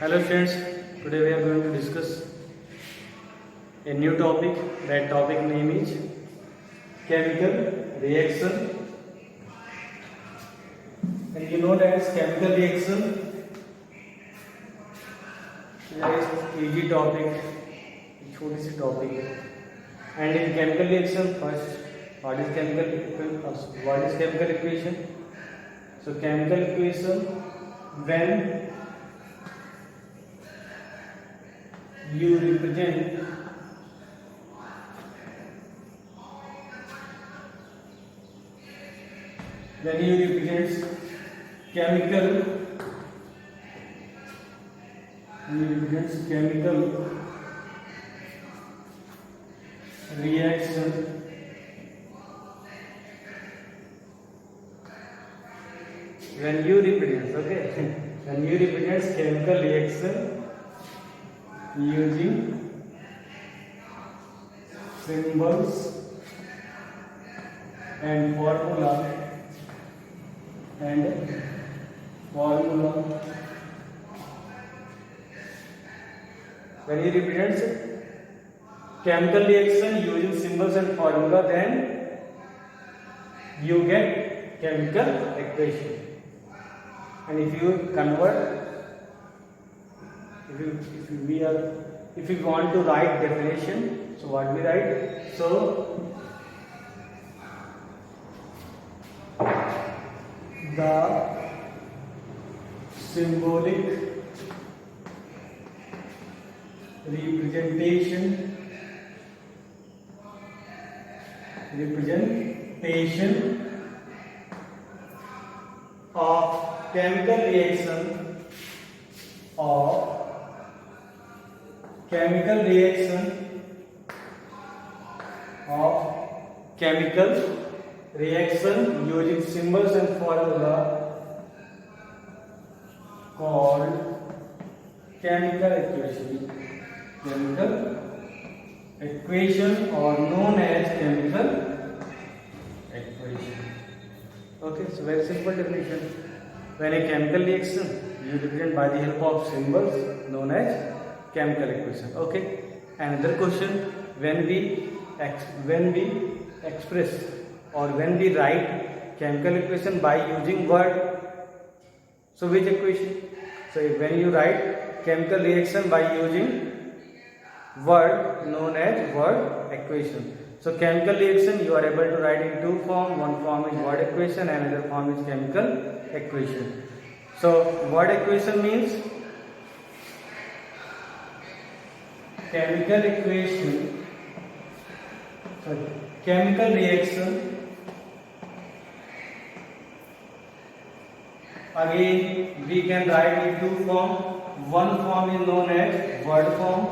Hello friends, today we are going to discuss a new topic. That topic name is chemical reaction. And you know that chemical reaction is easy topic, छोटी सी topic है. And in chemical reaction, first, what is chemical equation? So chemical equation, when you represent chemical reaction when you represent chemical reaction using symbols and formula when you represent chemical reaction using symbols and formula, then you get chemical equation. And if you convert, if we want to write definition, so what we write? So the symbolic representation of chemical reaction using symbols and formula called chemical equation or known as chemical equation. Okay, so very simple definition. When a chemical reaction is represented by the help of symbols known as chemical equation. Okay, another question, when we express or when we write chemical equation by using word, so which equation? So when you write chemical reaction by using word known as word equation. So chemical reaction you are able to write in two forms. One form is word equation and another form is chemical equation. So word equation means chemical reaction. Again we can write in two forms. One form is known as word form,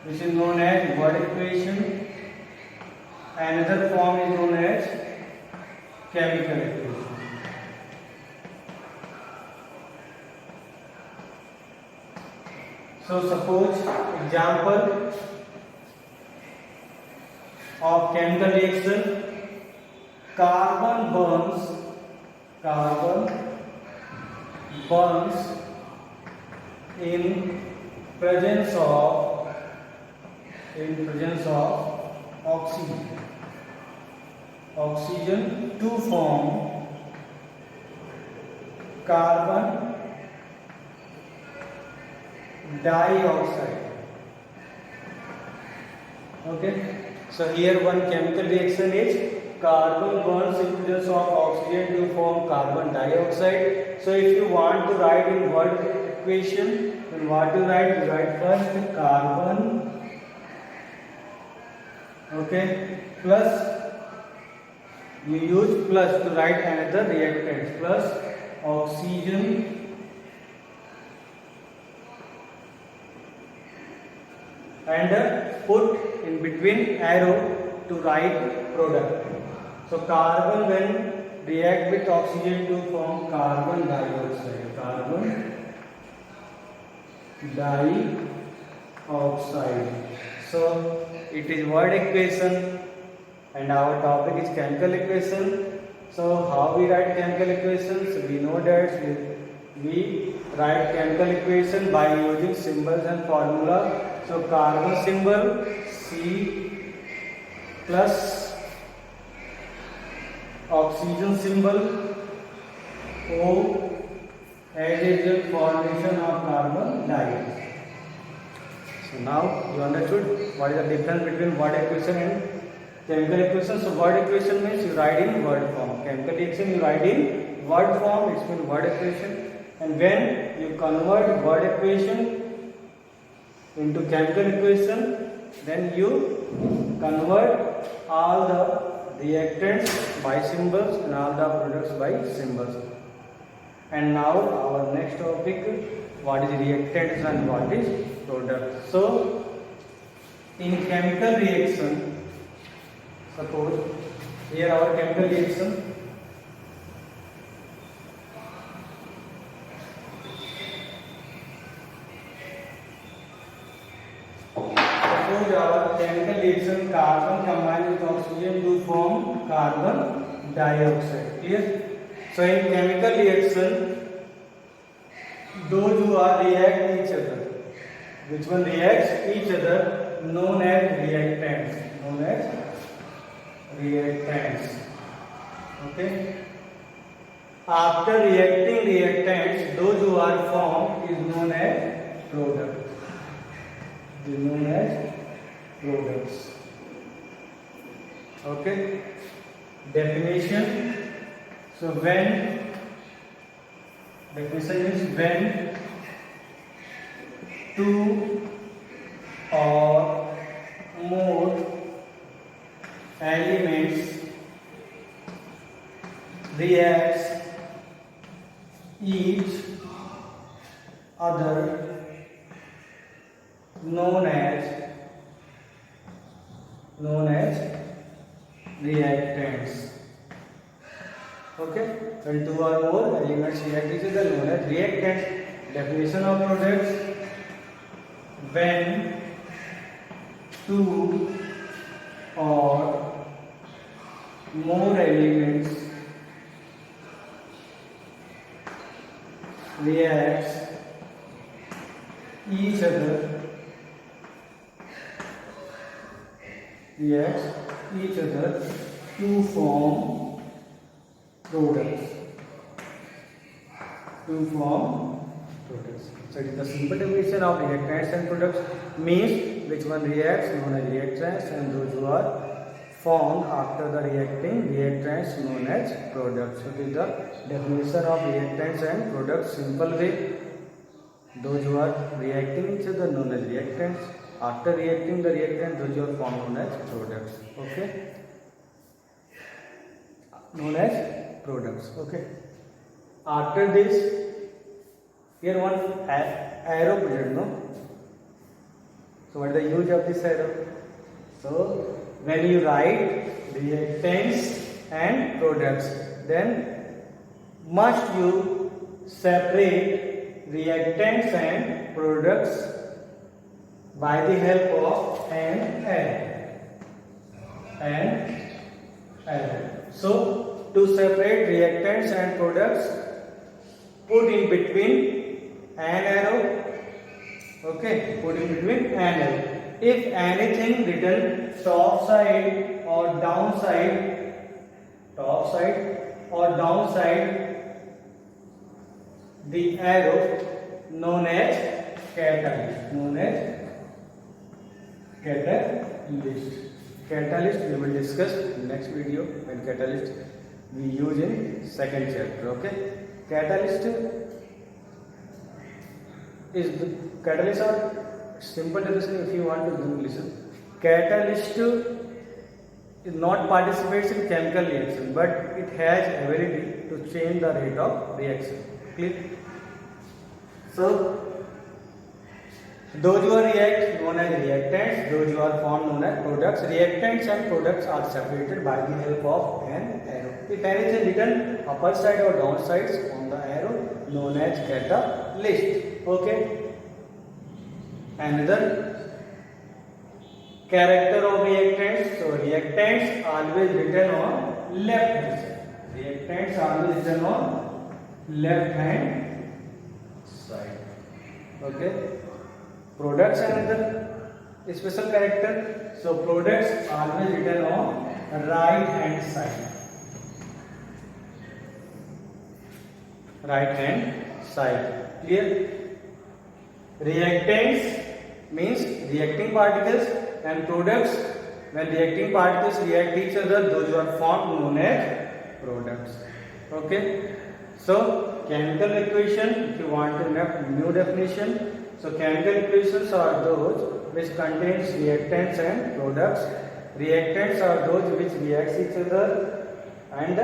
which is known as word equation. Another form is known as chemical equation. So suppose example of chemical reaction, carbon burns in presence of oxygen to form carbon dioxide. Okay, so here one chemical reaction is carbon burns in presence of oxygen to form carbon dioxide. So if you want to write in word equation, then what you write? You write first carbon, okay, plus you use plus to write another reactant, plus oxygen and put in between arrow to write product. So carbon when react with oxygen to form carbon dioxide. So it is word equation and our topic is chemical equation. So how we write chemical equations? We know that we write chemical equation by using symbols and formula. So carbon symbol C plus oxygen symbol O as is the formation of carbon dioxide. So now you understood what is the difference between word equation and chemical equation. So word equation means you write in word form. Chemical reaction you write in word form. It means word equation. And when you convert word equation into chemical equation, then you convert all the reactants by symbols and all the products by symbols. And now our next topic, what is reactants and what is product. So in chemical reaction, suppose here our chemical reaction, suppose our chemical reaction carbon combined with oxygen to form carbon dioxide. Clear? So in chemical reaction, those who are react each other, which one reacts each other, known as reactants. Known as reactants. Okay. After reacting reactants, those who are formed is known as product. Is known as products. Okay. Definition. So when definition is when two or more elements reacts each other, known as reactants. Okay, when two or more elements react each other, known as reactants. Definition of products: when two or more elements reacts each other to form products. So it is the simple definition of reactants and products, means which one reacts, known as reactants, and those who are formed after the reacting reactants, known as products. So it is the definition of reactants and products, simple way. Those who are reacting each other, known as reactants. After reacting the reactant, those who are formed, known as products. Okay, known as products. Okay. After this, here one arrow present, no? So what is the use of this arrow? So when you write reactants and products, then must you separate reactants and products by the help of an arrow. So to separate reactants and products, put in between an arrow. Okay, put in between an arrow. If anything written top side or downside, the arrow known as catalyst. Catalyst we will discuss in next video, when catalyst we use in second chapter. Okay, catalyst are simple definition. If you want to listen, catalyst is not participates in chemical reaction, but it has ability to change the rate of reaction. Clear? So those who are react, known as reactants. Those who are formed, known as products. Reactants and products are separated by the help of an arrow. If anything written upper side or down sides on the arrow, known as catalyst. Okay. Another character of reactants. So reactants always written on left hand side. side. Okay. Products another special character. So products always written on right hand side. Right hand side. Clear? Reactants means reacting particles, and products, when reacting particles react each other, those are formed known as products. Okay. So chemical equation, if you want to know new definition, so chemical equations are those which contains reactants and products. Reactants are those which reacts each other and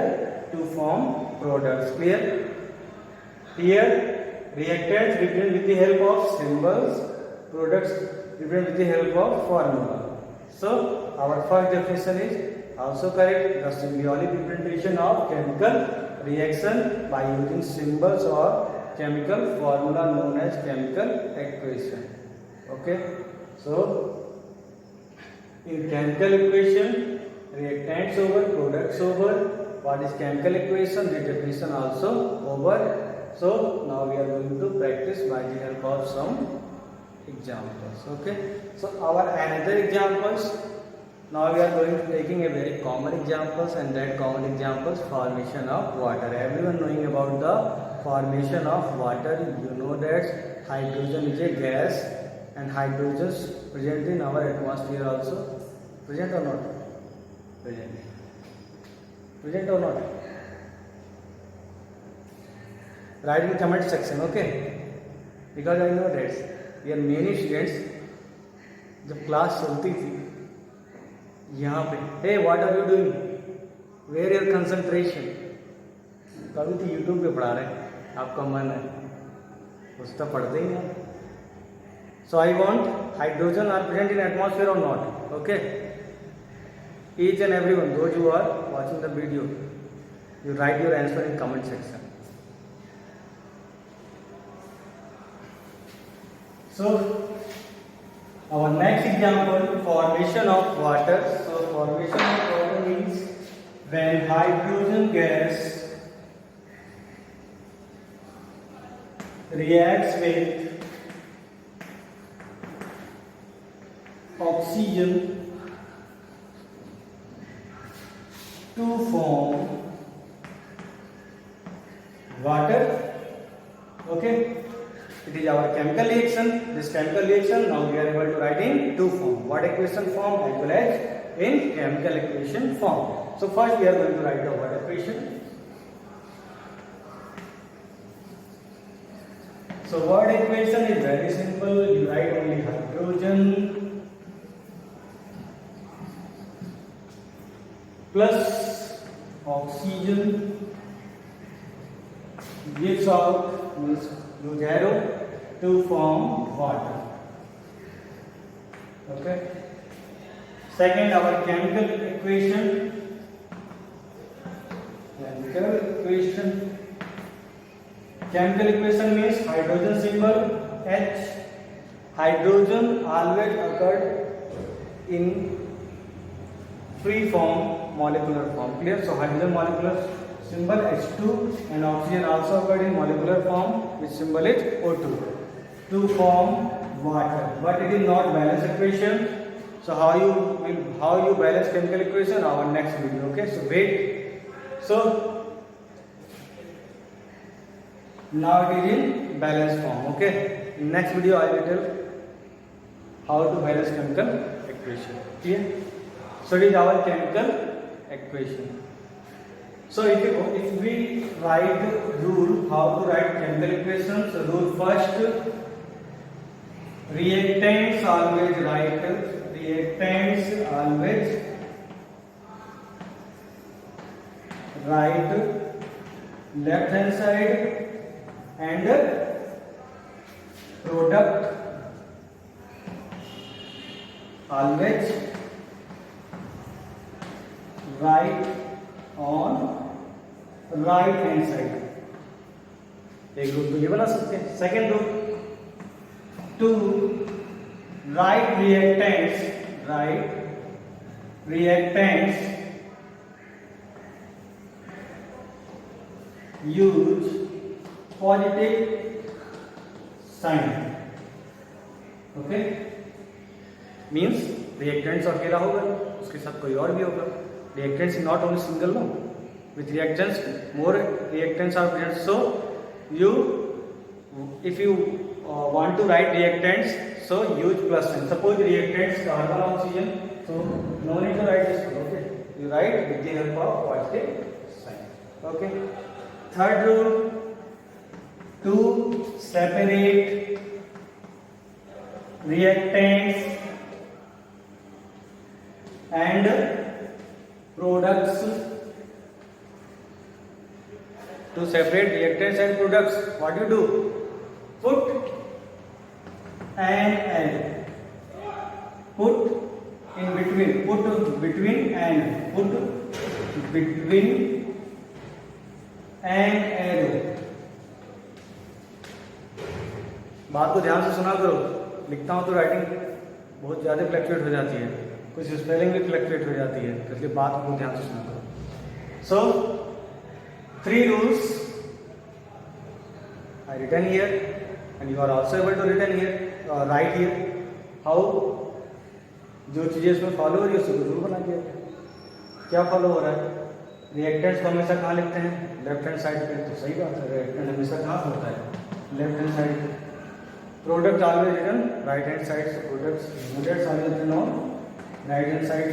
to form products. Clear? Here reactants represent with the help of symbols, products represent with the help of formula. So our first definition is also correct. The symbolic representation of chemical reaction by using symbols or chemical formula known as chemical equation. Okay. So in chemical equation, reactants over, products over. What is chemical equation? The definition also over. So now we are going to practice by the help of some examples. Okay. So our another examples. Now we are going to taking a very common examples, and that common examples, formation of water. Everyone knowing about the formation of water. You know that hydrogen is a gas, and hydrogen is present in our atmosphere also. Present or not? Present. Present or not? Write in comment section. Okay. Because I know that there are many students. जब class चलती थी यहाँ पे, hey what are you doing, where your concentration, कभी तो YouTube पे पढ़ा रहे हैं, आपका मन है उस तो पढ़ते ही नहीं. So I want hydrogen are present in atmosphere or not. Okay. Each and everyone, those who are watching the video, you write your answer in comment section. So our next example, formation of water. So formation of water means when hydrogen gas reacts with oxygen to form water. Okay. It is our chemical reaction. This chemical reaction now we are able to write in two form. What equation form as well as in chemical equation form. So first we are going to write the water equation. So word equation is very simple. You write only hydrogen plus oxygen gives out, means use arrow, to form water. Okay. Second, our chemical equation. Chemical equation means hydrogen symbol H. Hydrogen always occurred in free form, molecular form. Clear? So hydrogen molecular symbol H2, and oxygen also occurred in molecular form, which symbol is O2, to form water. But it is not balanced equation. So how you balance chemical equation? Our next video. Okay. So wait. So now it is in balanced form. Okay. In next video I will tell how to balance chemical equation. Clear? So it is our chemical equation. So if we write rule how to write chemical equations, so rule first, reactants always write left hand side, and product always write on right hand side. एक group तो ये बना सकते हैं. Second group, to write reactants use positive sign. Okay, means reactants अकेला होगा, उसके साथ कोई और भी होगा. Reactants is not only single, no. With reactants, more reactants are present. So you, if you want to write reactants, so use plus sign. Suppose reactants carbon oxygen, so no need to write this one. Okay, you write with the help of positive sign. Okay. Third rule, to separate reactants and products. To separate reactants and products, what you do? Put an arrow. Put in between. Put between and put between an arrow. बात को ध्यान से सुना करो. लिखता हूँ तो writing बहुत ज़्यादा फ्लक्चुएट हो जाती है, कुछ स्पेलिंग भी फ्लक्चुएट हो जाती है, इसलिए बात को ध्यान से सुना करो. सो 3 rules I written here, and you are also able to written here, write here. How जो चीज़ें इसमें फॉलो हो रही है उसको जरूर बना दिया. क्या फॉलो हो रहा है? रिएक्टेंट्स को हमेशा कहाँ लिखते हैं? लेफ्ट हैंड साइड पे. तो सही बात है, रिएक्टेंट हमेशा कहाँ होता है? लेफ्ट हैंड साइड पे. Product always written right hand side. So products always written on right hand side.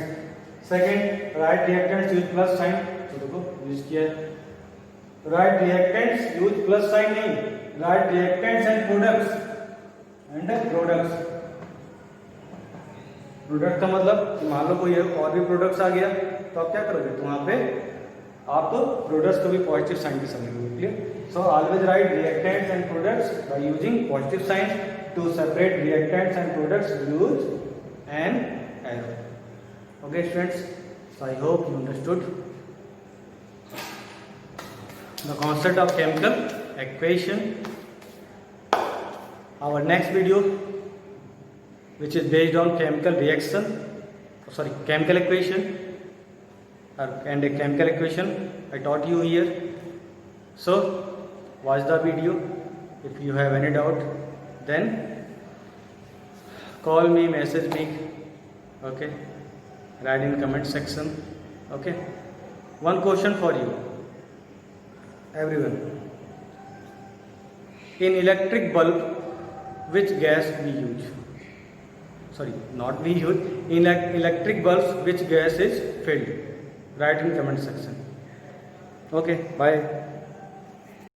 Second, write reactants use plus sign. तो देखो यूज किया है. Write reactants use plus sign नहीं, write reactants and products. Product का मतलब मान लो कोई और भी प्रोडक्ट्स आ गया तो आप क्या करोगे? तो वहां पे आप प्रोडक्ट्स को भी पॉजिटिव साइन के साथ लिखोगे. Clear? So always write reactants and products by using positive sign. To separate reactants and products use an arrow. Okay students, so I hope you understood the concept of chemical equation. Our next video, which is based on chemical equation and a chemical equation I taught you here. So watch the video. If you have any doubt, then call me, message me. Okay, write in comment section. Okay, one question for you everyone. In electric bulb, which gas we use? Sorry, not we use. In electric bulbs, which gas is filled? Write in comment section. Okay, bye.